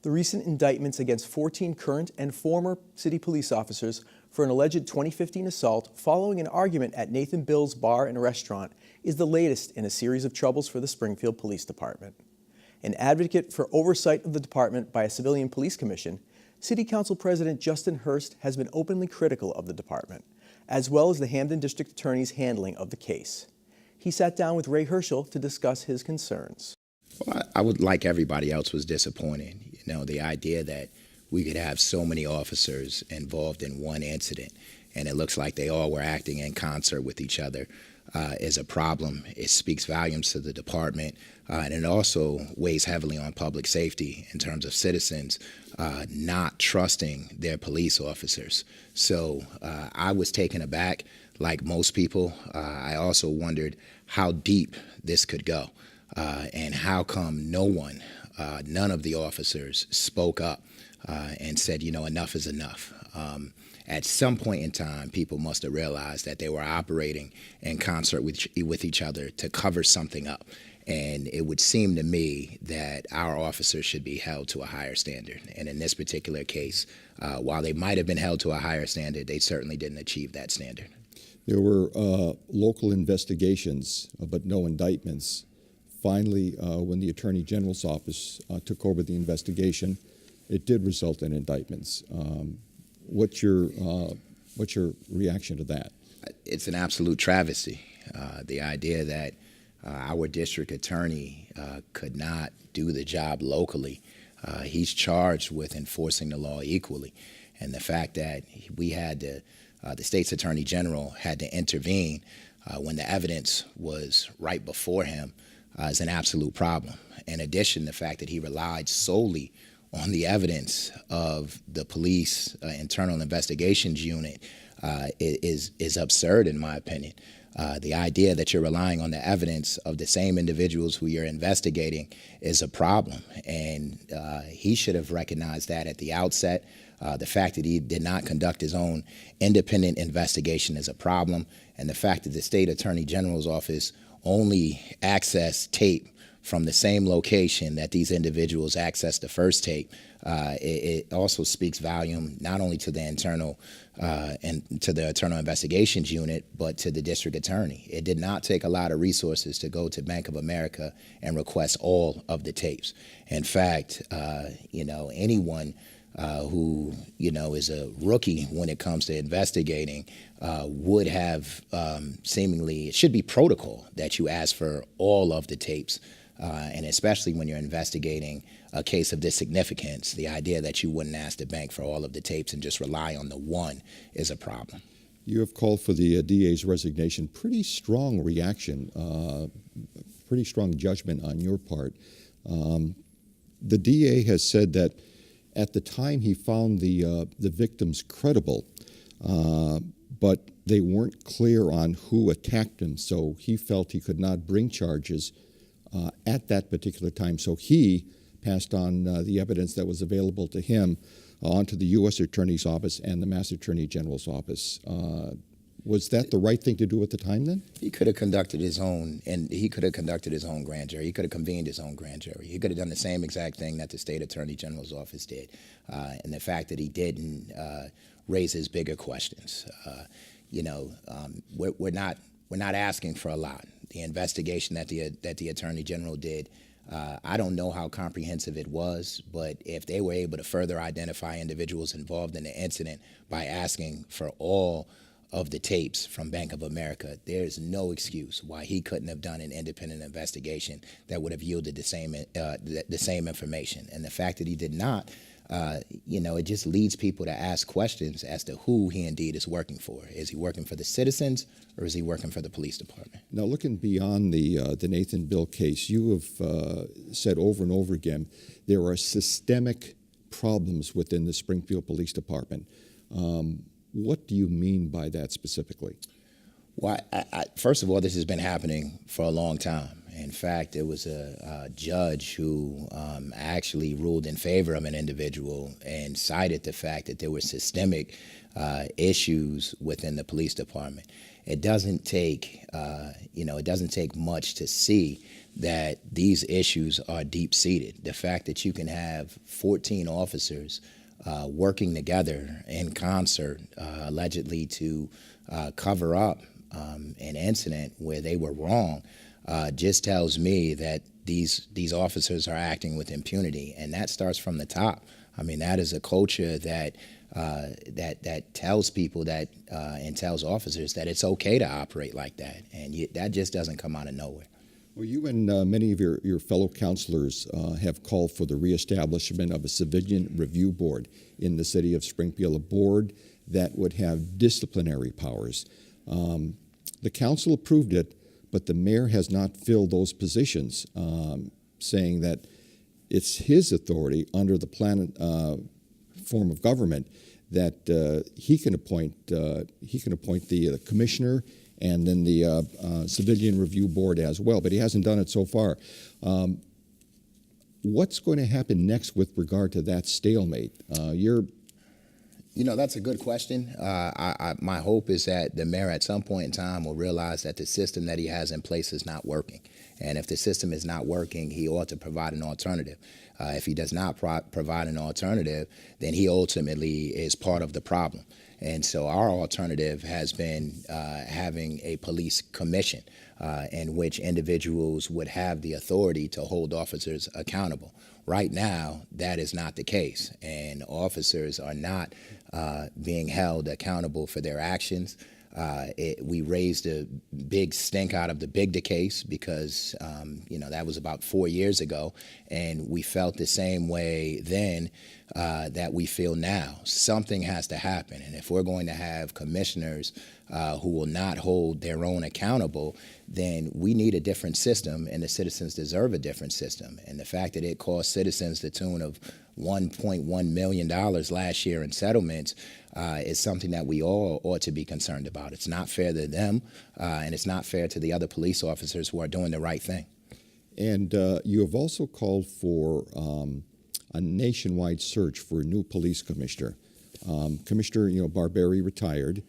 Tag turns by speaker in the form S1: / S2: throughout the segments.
S1: the recent indictments against 14 current and former city police officers for an alleged 2015 assault following an argument at Nathan Bill's Bar and Restaurant is the latest in a series of troubles for the Springfield Police Department. An advocate for oversight of the department by a civilian police commission, City Council President Justin Hurst has been openly critical of the department, as well as the Hampden District Attorney's handling of the case. He sat down with Ray Hershel to discuss his concerns.
S2: Well, I would, like everybody else, was disappointed. You know, the idea that we could have so many officers involved in one incident, and it looks like they all were acting in concert with each other, is a problem. It speaks volumes to the department, and it also weighs heavily on public safety in terms of citizens not trusting their police officers. So I was taken aback, like most people. I also wondered how deep this could go, and how come none of the officers spoke up and said, you know, enough is enough. At some point in time, people must have realized that they were operating in concert with each other to cover something up. And it would seem to me that our officers should be held to a higher standard. And in this particular case, while they might have been held to a higher standard, they certainly didn't achieve that standard.
S3: There were local investigations, but no indictments. Finally, when the Attorney General's office took over the investigation, it did result in indictments. What's your reaction to that?
S2: It's an absolute travesty. The idea that our district attorney could not do the job locally. He's charged with enforcing the law equally. And the fact that we had the state's attorney general had to intervene when the evidence was right before him is an absolute problem. In addition, the fact that he relied solely on the evidence of the police internal investigations unit is absurd, in my opinion. The idea that you're relying on the evidence of the same individuals who you're investigating is a problem, and he should have recognized that at the outset. The fact that he did not conduct his own independent investigation is a problem, and the fact that the state attorney general's office only accessed tape from the same location that these individuals accessed the first tape, it also speaks volume not only to the internal investigations unit, but to the district attorney. It did not take a lot of resources to go to Bank of America and request all of the tapes. In fact, you know, anyone who, you know, is a rookie when it comes to investigating would have seemingly, it should be protocol that you ask for all of the tapes. And especially when you're investigating a case of this significance, the idea that you wouldn't ask the bank for all of the tapes and just rely on the one is a problem.
S3: You have called for the DA's resignation. Pretty strong reaction, pretty strong judgment on your part. The DA has said that at the time he found the victims credible, but they weren't clear on who attacked him, so he felt he could not bring charges at that particular time. So he passed on the evidence that was available to him onto the U.S. Attorney's Office and the Mass Attorney General's Office. Was that the right thing to do at the time then?
S2: He could have conducted his own, and he could have conducted his own grand jury. He could have convened his own grand jury. He could have done the same exact thing that the State Attorney General's Office did. And the fact that he didn't raises bigger questions. You know, we're not asking for a lot. The investigation that the Attorney General did, I don't know how comprehensive it was, but if they were able to further identify individuals involved in the incident by asking for all of the tapes from Bank of America, there's no excuse why he couldn't have done an independent investigation that would have yielded the same information. And the fact that he did not, you know, it just leads people to ask questions as to who he indeed is working for. Is he working for the citizens, or is he working for the police department?
S3: Now, looking beyond the Nathan Bill case, you have said over and over again there are systemic problems within the Springfield Police Department. What do you mean by that specifically?
S2: Well, first of all, this has been happening for a long time. In fact, there was a judge who actually ruled in favor of an individual and cited the fact that there were systemic issues within the police department. it doesn't take, it doesn't take much to see that these issues are deep-seated. The fact that you can have 14 officers working together in concert, allegedly to cover up an incident where they were wrong, just tells me that these officers are acting with impunity, and that starts from the top. I mean, that is a culture that that tells people that and tells officers that it's okay to operate like that, and that just doesn't come out of nowhere.
S3: Well, you and many of your fellow councilors have called for the reestablishment of a civilian review board in the city of Springfield, a board that would have disciplinary powers. The council approved it, but the mayor has not filled those positions, saying that it's his authority under the form of government that he can appoint the commissioner and then the civilian review board as well, but he hasn't done it so far. What's going to happen next with regard to that stalemate?
S2: That's a good question. My hope is that the mayor at some point in time will realize that the system that he has in place is not working. And if the system is not working, he ought to provide an alternative. If he does not provide an alternative, then he ultimately is part of the problem. And so our alternative has been having a police commission in which individuals would have the authority to hold officers accountable. Right now, that is not the case, and officers are not being held accountable for their actions. We raised a big stink out of the Bigda case because, that was about 4 years ago, and we felt the same way then that we feel now. Something has to happen, and if we're going to have commissioners who will not hold their own accountable, then we need a different system, and the citizens deserve a different system. And the fact that it cost citizens the tune of $1.1 million last year in settlements is something that we all ought to be concerned about. It's not fair to them, and it's not fair to the other police officers who are doing the right thing.
S3: And you have also called for a nationwide search for a new police commissioner. Commissioner, Barberi retired.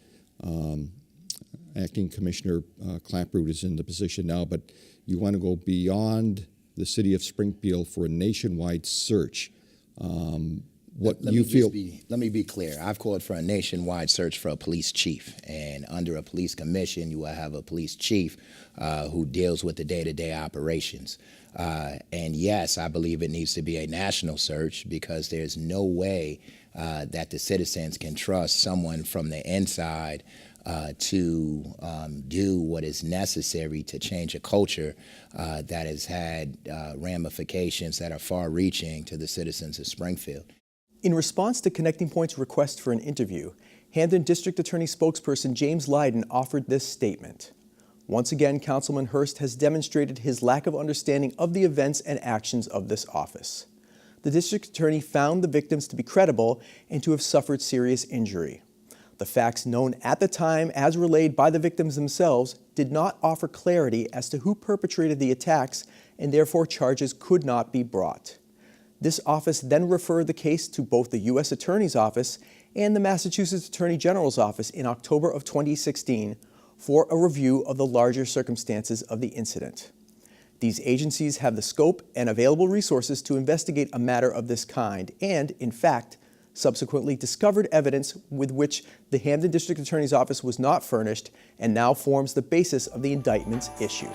S3: Acting Commissioner Clapproot is in the position now, but you want to go beyond the city of Springfield for a nationwide search. Let
S2: me be clear. I've called for a nationwide search for a police chief, and under a police commission, you will have a police chief who deals with the day-to-day operations. And yes, I believe it needs to be a national search because there's no way that the citizens can trust someone from the inside to do what is necessary to change a culture that has had ramifications that are far-reaching to the citizens of Springfield.
S1: In response to Connecting Point's request for an interview, Hampden District Attorney spokesperson James Lydon offered this statement. Once again, Councilman Hurst has demonstrated his lack of understanding of the events and actions of this office. The district attorney found the victims to be credible and to have suffered serious injury. The facts known at the time, as relayed by the victims themselves, did not offer clarity as to who perpetrated the attacks, and therefore charges could not be brought. This office then referred the case to both the U.S. Attorney's Office and the Massachusetts Attorney General's Office in October of 2016 for a review of the larger circumstances of the incident. These agencies have the scope and available resources to investigate a matter of this kind and, in fact, subsequently discovered evidence with which the Hampden District Attorney's Office was not furnished and now forms the basis of the indictments issued.